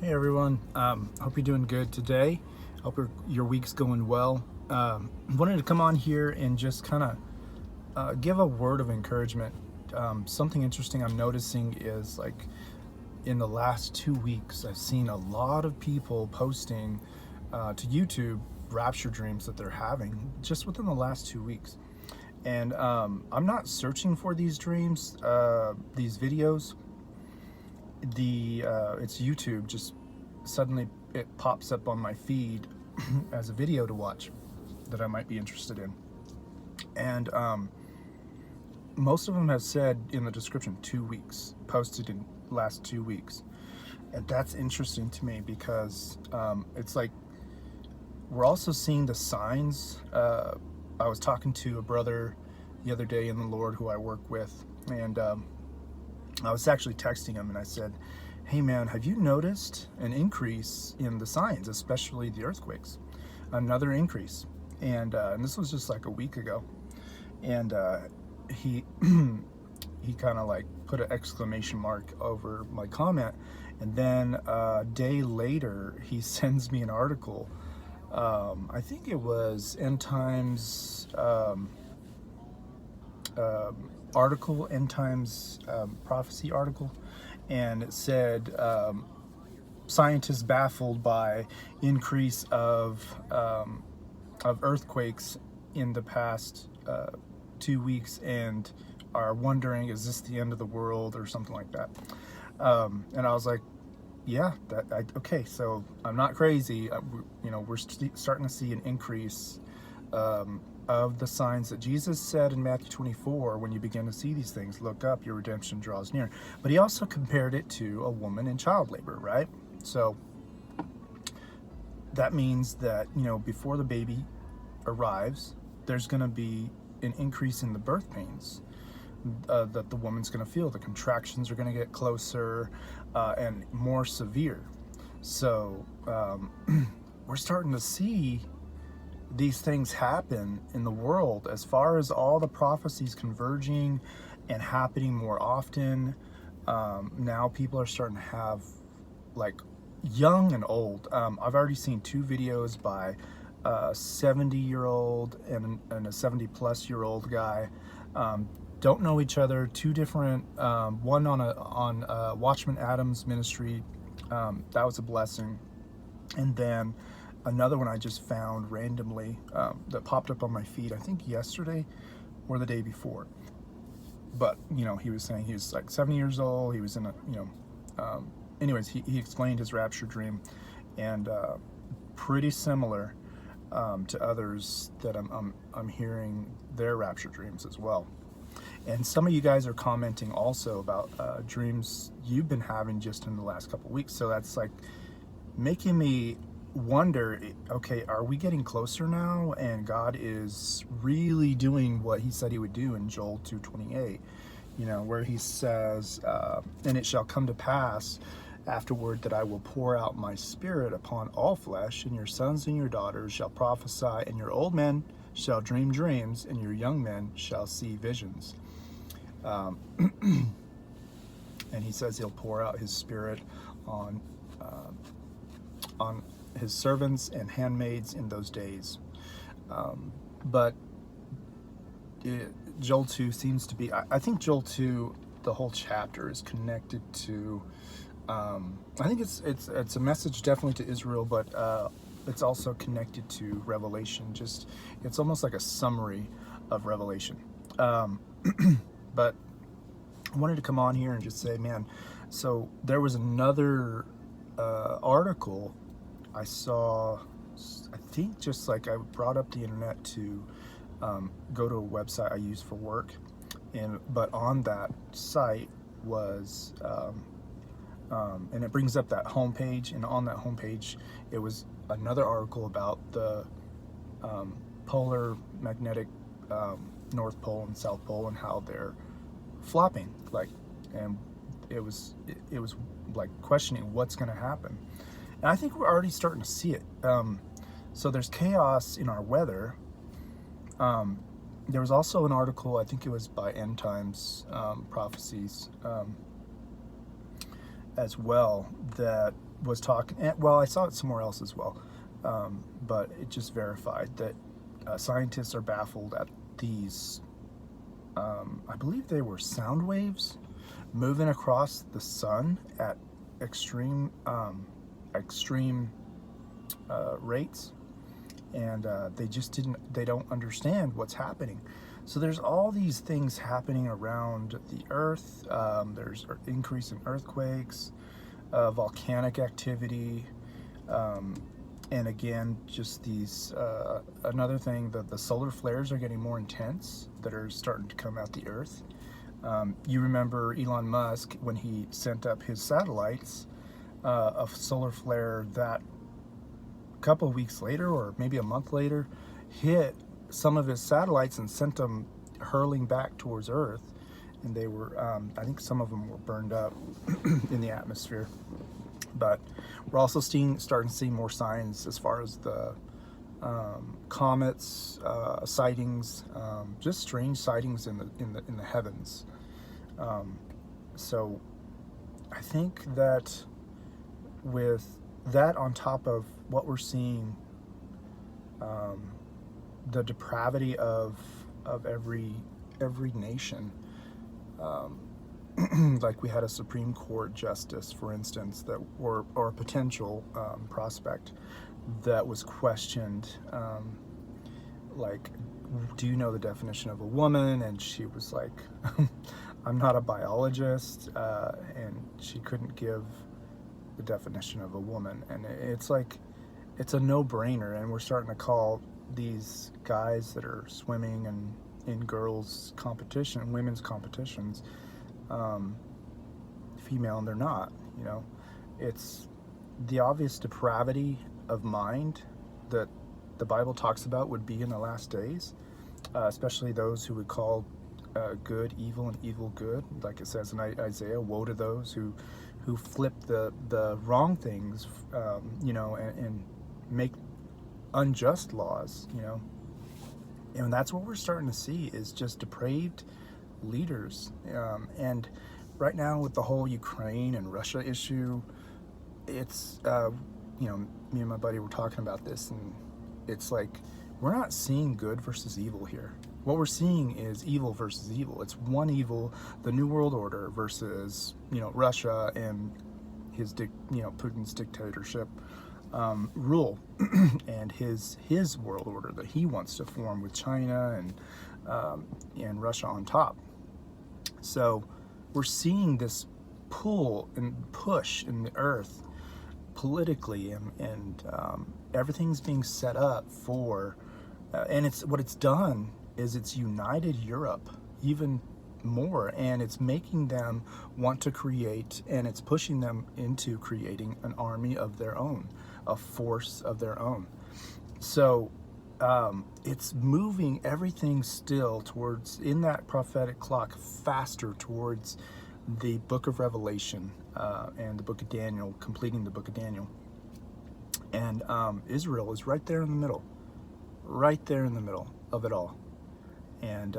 Hey everyone, hope you're doing good today. Hope your week's going well. Wanted to come on here and just kind of give a word of encouragement. Something interesting I'm noticing is like in the last 2 weeks, I've seen a lot of people posting to YouTube rapture dreams that they're having just within the last 2 weeks. And I'm not searching for these dreams, these videos. It's YouTube just suddenly it pops up on my feed as a video to watch that I might be interested in, and most of them have said in the description 2 weeks, posted in last 2 weeks, and that's interesting to me because it's like we're also seeing the signs. I was talking to a brother the other day in the Lord who I work with, and I was actually texting him and I said, hey man, have you noticed an increase in the signs, especially the earthquakes? Another increase. And this was just like a week ago. And he he kind of like put an exclamation mark over my comment. And then a day later, he sends me an article. I think it was End Times article, End Times prophecy article, and it said scientists baffled by increase of earthquakes in the past 2 weeks and are wondering, is this the end of the world or something like that? And I was like, yeah, okay, so I'm not crazy. We're starting to see an increase of the signs that Jesus said in Matthew 24, when you begin to see these things, look up, your redemption draws near. But he also compared it to a woman in child labor, right? So that means that, before the baby arrives, there's going to be an increase in the birth pains that the woman's going to feel. The contractions are going to get closer and more severe. So we're starting to see these things happen in the world as far as all the prophecies converging and happening more often. Now people are starting to have, like, young and old. I've already seen 2 videos by a 70-year-old and a 70-plus-year-old guy. Don't know each other. 2 different, one on Watchman Adams ministry. That was a blessing. And then another one I just found randomly that popped up on my feed, I think yesterday or the day before. But, he was saying he was like 70 years old. He was in a, anyways, he explained his rapture dream, and pretty similar to others that I'm hearing their rapture dreams as well. And some of you guys are commenting also about dreams you've been having just in the last couple of weeks. So that's like making me wonder, okay, are we getting closer now, and God is really doing what he said he would do in Joel 2:28, where he says, and it shall come to pass afterward that I will pour out my spirit upon all flesh, and your sons and your daughters shall prophesy, and your old men shall dream dreams, and your young men shall see visions. And he says he'll pour out his spirit on his servants and handmaids in those days. But Joel 2 seems to be, I think Joel 2, the whole chapter is connected to, I think it's a message definitely to Israel, but it's also connected to Revelation. Just, it's almost like a summary of Revelation. But I wanted to come on here and just say, man, so there was another article I saw, I think, just like I brought up the internet to go to a website I use for work, but on that site was, and it brings up that homepage, and on that homepage it was another article about the polar magnetic North Pole and South Pole and how they're flopping, and it was like questioning what's going to happen. And I think we're already starting to see it. So there's chaos in our weather. There was also an article, I think it was by End Times Prophecies, as well that was talking, well, I saw it somewhere else as well, but it just verified that scientists are baffled at these, I believe they were sound waves moving across the sun at extreme rates, and they don't understand what's happening. So there's all these things happening around the earth. There's increase in earthquakes, volcanic activity, and again, just these, another thing, that the solar flares are getting more intense that are starting to come out the earth. You remember Elon Musk, when he sent up his satellites, a solar flare that a couple of weeks later, or maybe a month later, hit some of his satellites and sent them hurling back towards Earth. And they were, I think some of them were burned up in the atmosphere. But we're also starting to see more signs as far as the comets, sightings, just strange sightings in the heavens. So I think that with that on top of what we're seeing, the depravity of every nation, like we had a Supreme Court justice, for instance, that or a potential prospect that was questioned, like, do you know the definition of a woman? And she was like, I'm not a biologist, and she couldn't give the definition of a woman. And it's like, it's a no-brainer, and we're starting to call these guys that are swimming and in girls' competition, women's competitions, female, and they're not. You know, it's the obvious depravity of mind that the Bible talks about would be in the last days, especially those who would call good evil and evil good, like it says in Isaiah. Woe to those who flip the wrong things, you know, and make unjust laws, you know. And that's what we're starting to see, is just depraved leaders. And right now with the whole Ukraine and Russia issue, it's, you know, me and my buddy were talking about this, and it's like, we're not seeing good versus evil here. What we're seeing is evil versus evil. It's one evil, the New World Order, versus, you know, Russia and his, you know, Putin's dictatorship, rule, and his world order that he wants to form with China and Russia on top. So we're seeing this pull and push in the earth politically, and everything's being set up for, and it's what it's done is it's united Europe even more, and it's making them want to create, and it's pushing them into creating an army of their own, a force of their own. So it's moving everything still towards, in that prophetic clock, faster towards the book of Revelation and the book of Daniel, completing the book of Daniel. And Israel is right there in the middle of it all. And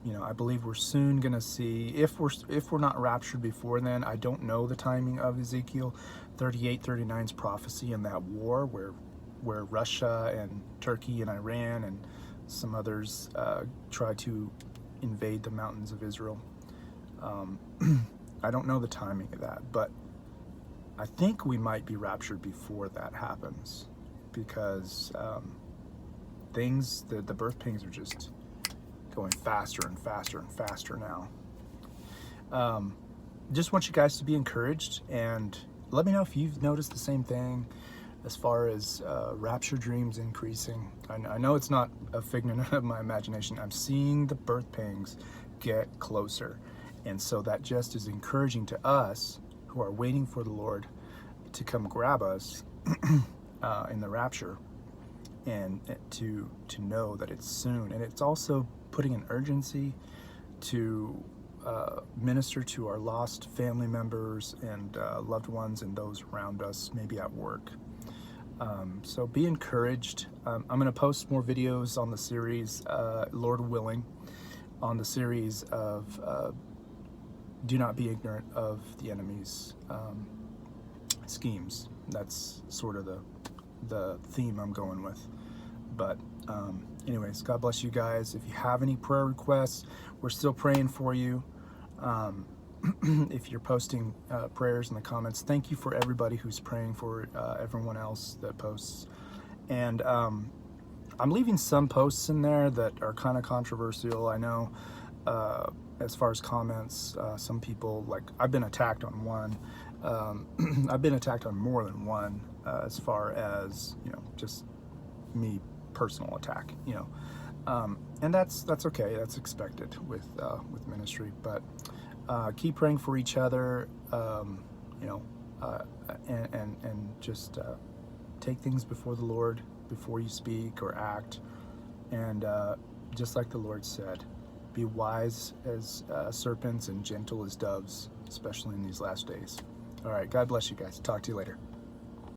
you know, I believe we're soon going to see, if we're not raptured before then. I don't know the timing of Ezekiel 38:39's prophecy in that war where Russia and Turkey and Iran and some others try to invade the mountains of Israel. I don't know the timing of that, but I think we might be raptured before that happens, because the birth pains are just going faster and faster and faster now. Just want you guys to be encouraged, and let me know if you've noticed the same thing as far as rapture dreams increasing. I know it's not a figment of my imagination. I'm seeing the birth pangs get closer, and so that just is encouraging to us who are waiting for the Lord to come grab us in the rapture, and to know that it's soon. And it's also putting an urgency to minister to our lost family members and loved ones and those around us, maybe at work. So be encouraged. I'm going to post more videos on the series, Lord willing, on the series of do not be ignorant of the enemy's schemes. That's sort of the theme I'm going with. But anyways, God bless you guys. If you have any prayer requests, we're still praying for you. If you're posting prayers in the comments, thank you for everybody who's praying for everyone else that posts. And I'm leaving some posts in there that are kind of controversial. I know as far as comments, some people, like, I've been attacked on one. I've been attacked on more than one, as far as, you know, just me, personal attack, you know. And that's okay. That's expected with ministry. But keep praying for each other, you know, and just take things before the Lord before you speak or act. And just like the Lord said, be wise as serpents and gentle as doves, especially in these last days. All right, God bless you guys. Talk to you later.